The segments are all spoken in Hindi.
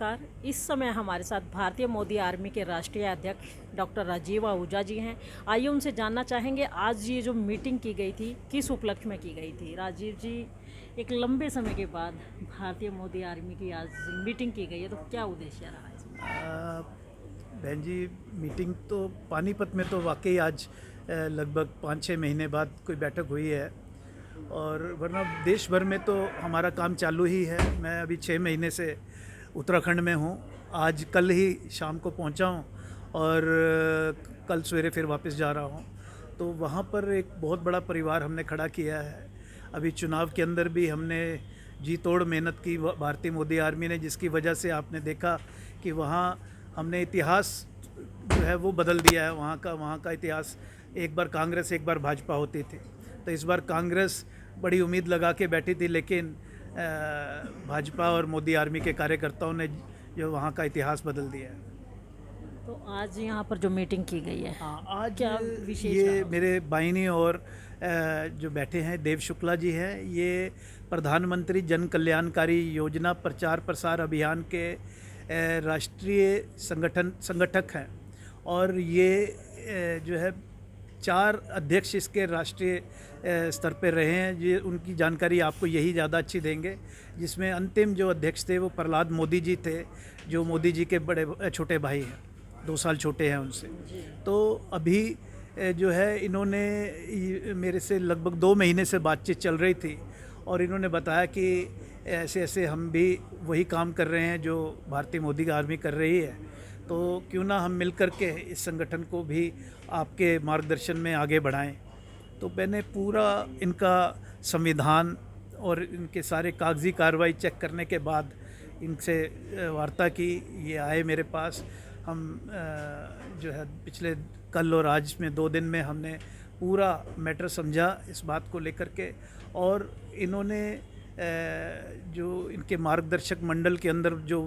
नमस्कार। इस समय हमारे साथ भारतीय मोदी आर्मी के राष्ट्रीय अध्यक्ष डॉक्टर राजीव आहूजा जी हैं। आइए उनसे जानना चाहेंगे आज ये जो मीटिंग की गई थी किस उपलक्ष्य में की गई थी। राजीव जी, एक लंबे समय के बाद भारतीय मोदी आर्मी की आज मीटिंग की गई है, तो क्या उद्देश्य रहा है इसमें? बहन जी, मीटिंग तो पानीपत में तो वाकई आज लगभग 5-6 महीने बाद कोई बैठक हुई है, और वरना देश भर में तो हमारा काम चालू ही है। मैं अभी 6 महीने से उत्तराखंड में हूँ। आज कल ही शाम को पहुँचा हूँ और कल सवेरे फिर वापस जा रहा हूँ। तो वहाँ पर एक बहुत बड़ा परिवार हमने खड़ा किया है। अभी चुनाव के अंदर भी हमने जी तोड़ मेहनत की भारतीय मोदी आर्मी ने, जिसकी वजह से आपने देखा कि वहाँ हमने इतिहास जो है वो बदल दिया है। वहाँ का इतिहास, एक बार कांग्रेस एक बार भाजपा होती थी, तो इस बार कांग्रेस बड़ी उम्मीद लगा के बैठी थी, लेकिन भाजपा और मोदी आर्मी के कार्यकर्ताओं ने जो वहाँ का इतिहास बदल दिया है। तो आज यहाँ पर जो मीटिंग की गई है, हाँ, आज क्या विशेष ये रहा? मेरे बाइनी और जो बैठे हैं देव शुक्ला जी हैं। ये प्रधानमंत्री जन कल्याणकारी योजना प्रचार प्रसार अभियान के राष्ट्रीय संगठक हैं, और ये जो है 4 अध्यक्ष इसके राष्ट्रीय स्तर पर रहे हैं। ये उनकी जानकारी आपको यही ज़्यादा अच्छी देंगे। जिसमें अंतिम जो अध्यक्ष थे वो प्रहलाद मोदी जी थे, जो मोदी जी के बड़े छोटे भाई हैं, 2 साल छोटे हैं उनसे। तो अभी जो है इन्होंने मेरे से लगभग 2 महीने से बातचीत चल रही थी, और इन्होंने बताया कि ऐसे ऐसे हम भी वही काम कर रहे हैं जो भारतीय मोदी आर्मी कर रही है, तो क्यों ना हम मिलकर के इस संगठन को भी आपके मार्गदर्शन में आगे बढ़ाएं। तो मैंने पूरा इनका संविधान और इनके सारे कागजी कार्रवाई चेक करने के बाद इनसे वार्ता की। ये आए मेरे पास। हम जो है पिछले कल और आज में 2 दिन में हमने पूरा मैटर समझा इस बात को लेकर के, और इन्होंने जो इनके मार्गदर्शक मंडल के अंदर जो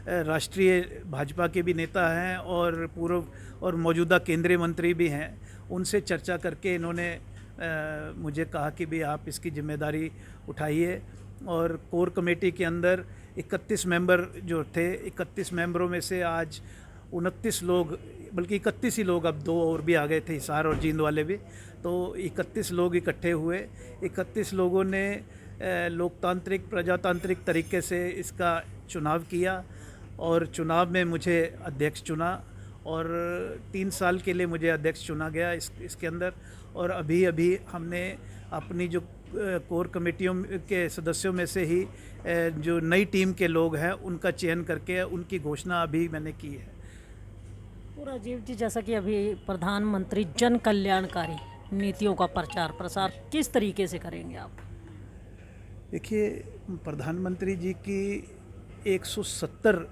राष्ट्रीय भाजपा के भी नेता हैं और पूर्व और मौजूदा केंद्रीय मंत्री भी हैं, उनसे चर्चा करके इन्होंने मुझे कहा कि भी आप इसकी जिम्मेदारी उठाइए। और कोर कमेटी के अंदर 31 मेंबर जो थे, 31 मेंबरों में से आज 29 लोग, बल्कि 31 ही लोग, अब 2 और भी आ गए थे, हिसार और जींद वाले भी, तो 31 लोग इकट्ठे हुए। 31 लोगों ने लोकतांत्रिक प्रजातांत्रिक तरीके से इसका चुनाव किया, और चुनाव में मुझे अध्यक्ष चुना, और 3 साल के लिए मुझे अध्यक्ष चुना गया इसके अंदर। और अभी हमने अपनी जो कोर कमेटियों के सदस्यों में से ही जो नई टीम के लोग हैं उनका चयन करके उनकी घोषणा अभी मैंने की है। तो राजीव जी, जैसा कि अभी प्रधानमंत्री जन कल्याणकारी नीतियों का प्रचार प्रसार किस तरीके से करेंगे आप? देखिए, प्रधानमंत्री जी की 170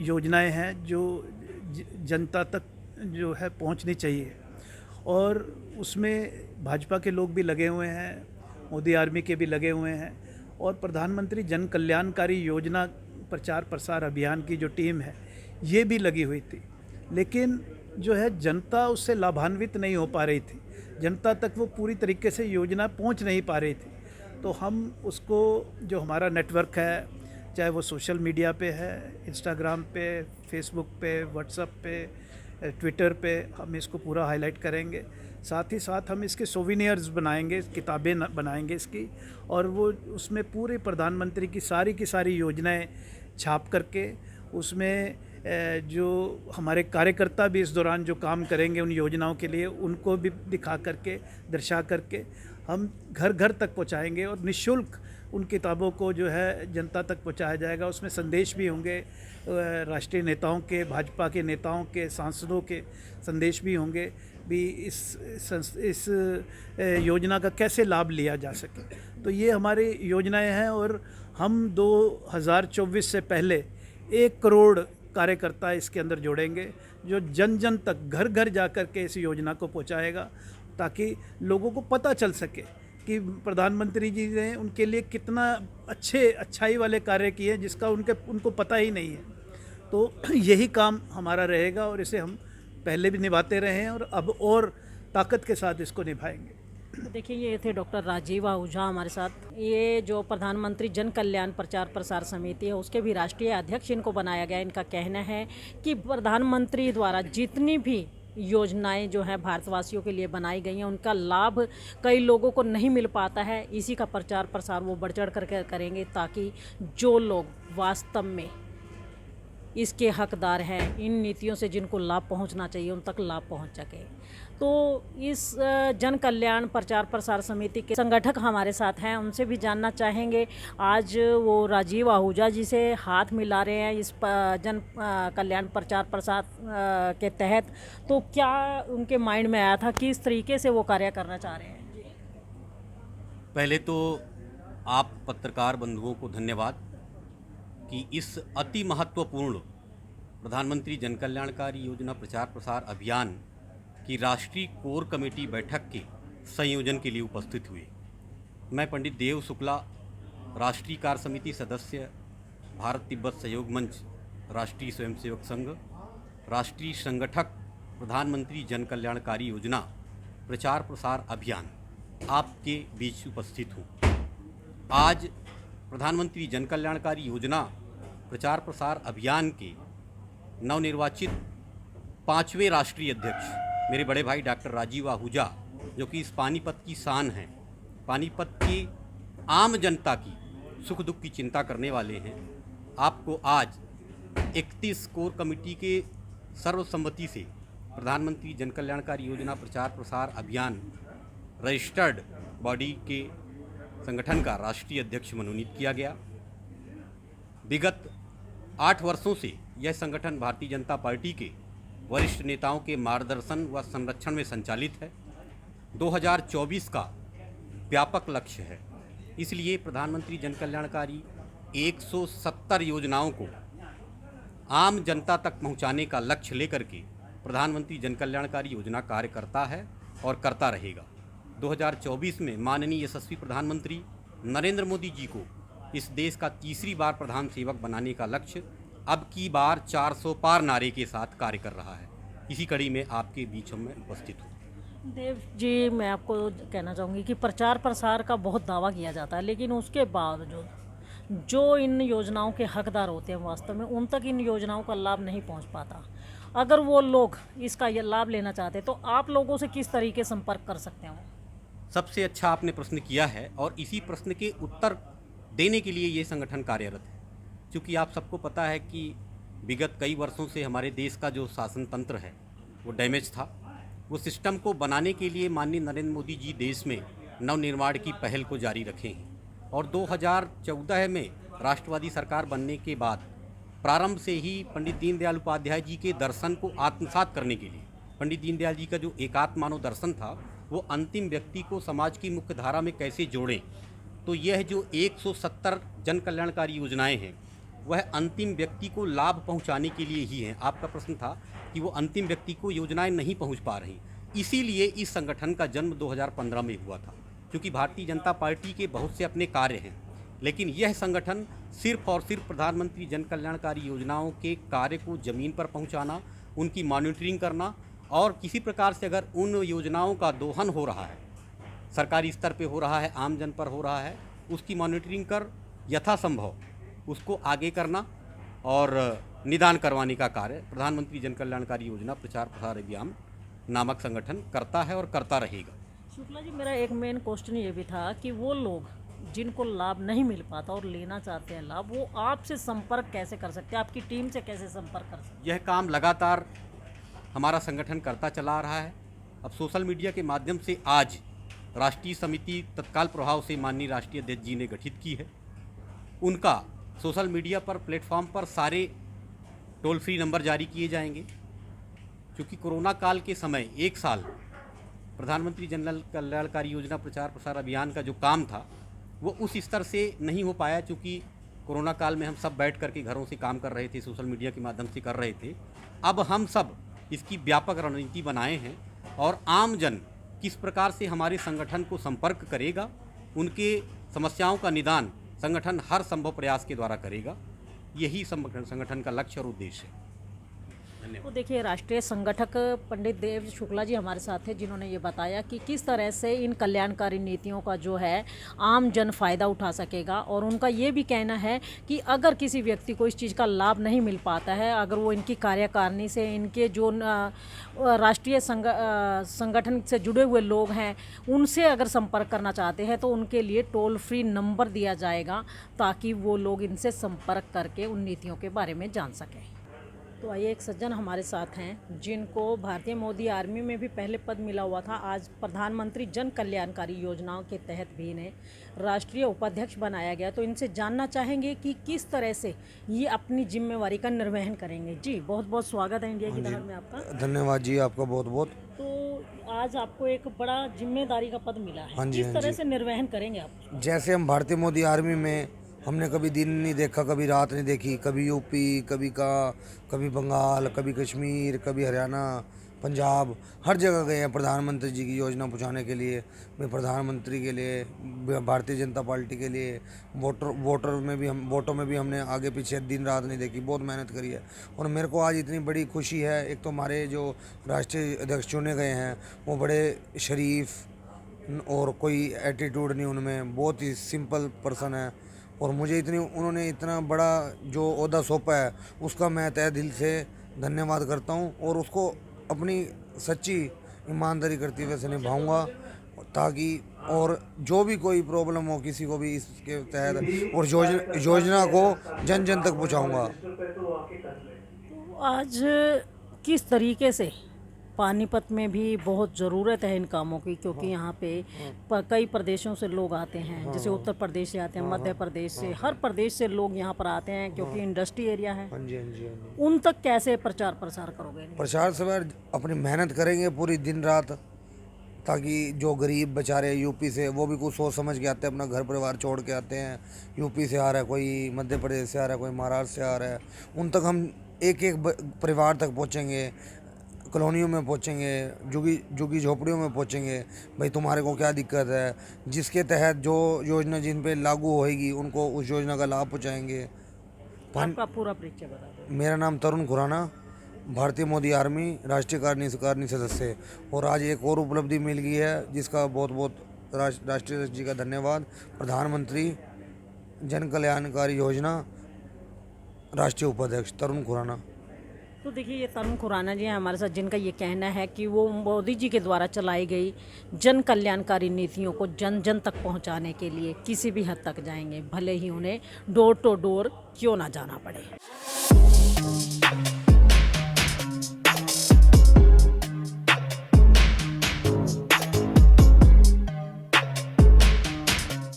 योजनाएं हैं जो जनता तक जो है पहुंचनी चाहिए, और उसमें भाजपा के लोग भी लगे हुए हैं, मोदी आर्मी के भी लगे हुए हैं, और प्रधानमंत्री जन कल्याणकारी योजना प्रचार प्रसार अभियान की जो टीम है ये भी लगी हुई थी। लेकिन जो है जनता उससे लाभान्वित नहीं हो पा रही थी, जनता तक वो पूरी तरीके से योजना पहुंच नहीं पा रही थी। तो हम उसको, जो हमारा नेटवर्क है, चाहे वो सोशल मीडिया पे है, इंस्टाग्राम पे, फेसबुक पे, व्हाट्सएप पे, ट्विटर पे, हम इसको पूरा हाईलाइट करेंगे। साथ ही साथ हम इसके सोविनियर्स बनाएंगे, किताबें बनाएंगे इसकी, और वो उसमें पूरे प्रधानमंत्री की सारी योजनाएं छाप करके, उसमें जो हमारे कार्यकर्ता भी इस दौरान जो काम करेंगे उन योजनाओं के लिए, उनको भी दिखा करके, दर्शा करके हम घर घर तक पहुंचाएंगे, और निःशुल्क उन किताबों को जो है जनता तक पहुंचाया जाएगा। उसमें संदेश भी होंगे, राष्ट्रीय नेताओं के, भाजपा के नेताओं के, सांसदों के संदेश भी होंगे भी इस योजना का कैसे लाभ लिया जा सके। तो ये हमारी योजनाएं हैं, और हम 2024 से पहले 1 करोड़ कार्यकर्ता इसके अंदर जोड़ेंगे, जो जन जन तक घर घर जा कर के इस योजना को पहुंचाएगा, ताकि लोगों को पता चल सके कि प्रधानमंत्री जी ने उनके लिए कितना अच्छाई वाले कार्य किए, जिसका उनको पता ही नहीं है। तो यही काम हमारा रहेगा, और इसे हम पहले भी निभाते रहे हैं और अब और ताकत के साथ इसको निभाएंगे। तो देखिए, ये थे डॉक्टर राजीव आहूजा हमारे साथ। ये जो प्रधानमंत्री जन कल्याण प्रचार प्रसार समिति है उसके भी राष्ट्रीय अध्यक्ष इनको बनाया गया। इनका कहना है कि प्रधानमंत्री द्वारा जितनी भी योजनाएं जो है भारतवासियों के लिए बनाई गई हैं उनका लाभ कई लोगों को नहीं मिल पाता है। इसी का प्रचार प्रसार वो बढ़ चढ़ कर करेंगे ताकि जो लोग वास्तव में इसके हकदार हैं, इन नीतियों से जिनको लाभ पहुंचना चाहिए उन तक लाभ पहुंच सके। तो इस जन कल्याण प्रचार प्रसार समिति के संगठक हमारे साथ हैं, उनसे भी जानना चाहेंगे। आज वो राजीव आहूजा जी से हाथ मिला रहे हैं इस जन कल्याण प्रचार प्रसार के तहत, तो क्या उनके माइंड में आया था, किस तरीके से वो कार्य करना चाह रहे हैं? पहले तो आप पत्रकार बंधुओं को धन्यवाद कि इस अति महत्वपूर्ण प्रधानमंत्री जन कल्याणकारी योजना प्रचार प्रसार अभियान की राष्ट्रीय कोर कमेटी बैठक के संयोजन के लिए उपस्थित हुए। मैं पंडित देव शुक्ला, राष्ट्रीय कार्य समिति सदस्य, भारत तिब्बत सहयोग मंच, राष्ट्रीय स्वयंसेवक संघ, राष्ट्रीय संगठक प्रधानमंत्री जन कल्याणकारी योजना प्रचार प्रसार अभियान आपके बीच उपस्थित हूँ। आज प्रधानमंत्री जन कल्याणकारी योजना प्रचार प्रसार अभियान के नवनिर्वाचित 5वें राष्ट्रीय अध्यक्ष मेरे बड़े भाई डॉक्टर राजीव आहूजा, जो कि इस पानीपत की शान हैं, पानीपत की आम जनता की सुख दुख की चिंता करने वाले हैं, आपको आज 31 कोर कमेटी के सर्वसम्मति से प्रधानमंत्री जन कल्याणकारी योजना प्रचार प्रसार अभियान रजिस्टर्ड बॉडी के संगठन का राष्ट्रीय अध्यक्ष मनोनीत किया गया। विगत 8 वर्षों से यह संगठन भारतीय जनता पार्टी के वरिष्ठ नेताओं के मार्गदर्शन व संरक्षण में संचालित है। 2024 का व्यापक लक्ष्य है, इसलिए प्रधानमंत्री जन कल्याणकारी 170 योजनाओं को आम जनता तक पहुंचाने का लक्ष्य लेकर के प्रधानमंत्री जन कल्याणकारी योजना कार्य करता है और करता रहेगा। 2024 में माननीय यशस्वी प्रधानमंत्री नरेंद्र मोदी जी को इस देश का तीसरी बार प्रधान सेवक बनाने का लक्ष्य अब की बार 400 पार नारे के साथ कार्य कर रहा है। इसी कड़ी में आपके बीच में उपस्थित हूँ। देव जी, मैं आपको कहना चाहूँगी कि प्रचार प्रसार का बहुत दावा किया जाता है, लेकिन उसके बावजूद जो इन योजनाओं के हकदार होते हैं वास्तव में उन तक इन योजनाओं का लाभ नहीं पहुँच पाता। अगर वो लोग इसका ये लाभ लेना चाहते तो आप लोगों से किस तरीके संपर्क कर सकते हैं? सबसे अच्छा आपने प्रश्न किया है और इसी प्रश्न के उत्तर देने के लिए ये संगठन कार्यरत है। क्योंकि आप सबको पता है कि विगत कई वर्षों से हमारे देश का जो शासन तंत्र है वो डैमेज था। वो सिस्टम को बनाने के लिए माननीय नरेंद्र मोदी जी देश में नवनिर्माण की पहल को जारी रखे हैं और 2014 में राष्ट्रवादी सरकार बनने के बाद प्रारंभ से ही पंडित दीनदयाल उपाध्याय जी के दर्शन को आत्मसात करने के लिए, पंडित दीनदयाल जी का जो एकात्म मानव दर्शन था वो अंतिम व्यक्ति को समाज की मुख्य धारा में कैसे जोड़ें, तो यह जो 170 जन कल्याणकारी योजनाएं हैं वह अंतिम व्यक्ति को लाभ पहुंचाने के लिए ही हैं। आपका प्रश्न था कि वो अंतिम व्यक्ति को योजनाएं नहीं पहुंच पा रही, इसीलिए इस संगठन का जन्म 2015 में हुआ था। क्योंकि भारतीय जनता पार्टी के बहुत से अपने कार्य हैं, लेकिन यह संगठन सिर्फ और सिर्फ प्रधानमंत्री जन कल्याणकारी योजनाओं के कार्य को ज़मीन पर पहुंचाना, उनकी मॉनिटरिंग करना और किसी प्रकार से अगर उन योजनाओं का दोहन हो रहा है, सरकारी स्तर पे हो रहा है, आम जन पर हो रहा है, उसकी मॉनिटरिंग कर यथासंभव उसको आगे करना और निदान करवाने का कार्य प्रधानमंत्री जन कल्याणकारी योजना प्रचार प्रसार अभियान नामक संगठन करता है और करता रहेगा। शुक्ला जी, मेरा एक मेन क्वेश्चन ये भी था कि वो लोग जिनको लाभ नहीं मिल पाता और लेना चाहते हैं लाभ, वो आपसे संपर्क कैसे कर सकते हैं, आपकी टीम से कैसे संपर्क कर सकते हैं? यह काम लगातार हमारा संगठन करता चला आ रहा है। अब सोशल मीडिया के माध्यम से आज राष्ट्रीय समिति तत्काल प्रभाव से माननीय राष्ट्रीय अध्यक्ष जी ने गठित की है। उनका सोशल मीडिया पर प्लेटफॉर्म पर सारे टोल फ्री नंबर जारी किए जाएंगे। क्योंकि कोरोना काल के समय 1 साल प्रधानमंत्री जन कल्याणकारी योजना प्रचार प्रसार अभियान का जो काम था वो उस स्तर से नहीं हो पाया, क्योंकि कोरोना काल में हम सब बैठ करके घरों से काम कर रहे थे, सोशल मीडिया के माध्यम से कर रहे थे। अब हम सब इसकी व्यापक रणनीति बनाए हैं और आम जन किस प्रकार से हमारे संगठन को संपर्क करेगा, उनके समस्याओं का निदान संगठन हर संभव प्रयास के द्वारा करेगा। यही संगठन का लक्ष्य और उद्देश्य है। धन्यवाद। तो देखिए, राष्ट्रीय संगठक पंडित देव शुक्ला जी हमारे साथ हैं, जिन्होंने ये बताया कि किस तरह से इन कल्याणकारी नीतियों का जो है आम जन फायदा उठा सकेगा। और उनका ये भी कहना है कि अगर किसी व्यक्ति को इस चीज़ का लाभ नहीं मिल पाता है, अगर वो इनकी कार्यकारिणी से, इनके जो राष्ट्रीय संगठन से जुड़े हुए लोग हैं, उनसे अगर संपर्क करना चाहते हैं तो उनके लिए टोल फ्री नंबर दिया जाएगा, ताकि वो लोग इनसे संपर्क करके उन नीतियों के बारे में जान सकें। तो आइए, एक सज्जन हमारे साथ हैं जिनको भारतीय मोदी आर्मी में भी पहले पद मिला हुआ था। आज प्रधानमंत्री जन कल्याणकारी योजनाओं के तहत भी इन्हें राष्ट्रीय उपाध्यक्ष बनाया गया। तो इनसे जानना चाहेंगे कि किस तरह से ये अपनी जिम्मेवारी का निर्वहन करेंगे। जी, बहुत बहुत स्वागत है इंडिया की दहाड़ में आपका। धन्यवाद जी, आपका बहुत बहुत। तो आज आपको एक बड़ा जिम्मेदारी का पद मिला है, किस तरह से निर्वहन करेंगे आप? जैसे हम भारतीय मोदी आर्मी में हमने कभी दिन नहीं देखा, कभी रात नहीं देखी, कभी यूपी, कभी बंगाल, कभी कश्मीर, कभी हरियाणा, पंजाब, हर जगह गए हैं प्रधानमंत्री जी की योजना पहुंचाने के लिए। मैं प्रधानमंत्री के लिए, भारतीय जनता पार्टी के लिए, वोटों में भी हमने आगे पीछे दिन रात नहीं देखी, बहुत मेहनत करी है। और मेरे को आज इतनी बड़ी खुशी है, एक तो हमारे जो राष्ट्रीय अध्यक्ष चुने गए हैं वो बड़े शरीफ और कोई एटीट्यूड नहीं उनमें, बहुत ही सिंपल पर्सन है। और मुझे उन्होंने इतना बड़ा जो ओहदा सौंपा है उसका मैं तहे दिल से धन्यवाद करता हूं, और उसको अपनी सच्ची ईमानदारी करते हुए से निभाऊंगा, ताकि और जो भी कोई प्रॉब्लम हो किसी को भी इसके तहत, और योजना को जन जन तक पहुंचाऊंगा। तो आज किस तरीके से पानीपत में भी बहुत ज़रूरत है इन कामों की, क्योंकि यहाँ पे कई प्रदेशों से लोग आते हैं, जैसे उत्तर प्रदेश से आते हैं, मध्य प्रदेश से, हर प्रदेश से लोग यहाँ पर आते हैं, क्योंकि इंडस्ट्री एरिया है। हाँ जी, हाँ जी, हाँ जी। उन तक कैसे प्रचार प्रसार करोगे? प्रचार से अपनी मेहनत करेंगे पूरी दिन रात, ताकि जो गरीब बेचारे यूपी से, वो भी कुछ सोच समझ के आते हैं, अपना घर परिवार छोड़ के आते हैं। यूपी से आ रहा है कोई, मध्य प्रदेश से आ रहा है कोई, महाराष्ट्र से आ रहा है, उन तक हम एक एक परिवार तक पहुँचेंगे, कॉलोनियों में पहुँचेंगे, झुग्गी झोपड़ियों में पहुँचेंगे। भाई तुम्हारे को क्या दिक्कत है, जिसके तहत जो योजना जिन पे लागू होएगी उनको उस योजना का लाभ पहुँचाएंगे। आपका पूरा परिचय बता दो। मेरा नाम तरुण खुराना, भारतीय मोदी आर्मी राष्ट्रीय कार्यकारिणी सदस्य। और आज एक और उपलब्धि मिल गई है, जिसका बहुत बहुत राष्ट्रीय अध्यक्ष जी का धन्यवाद। प्रधानमंत्री जन कल्याणकारी योजना राष्ट्रीय उपाध्यक्ष तरुण खुराना। तो देखिए, ये तरुण खुराना जी हैं हमारे साथ, जिनका ये कहना है कि वो मोदी जी के द्वारा चलाई गई जन कल्याणकारी नीतियों को जन जन तक पहुंचाने के लिए किसी भी हद तक जाएंगे, भले ही उन्हें डोर टू डोर क्यों ना जाना पड़े।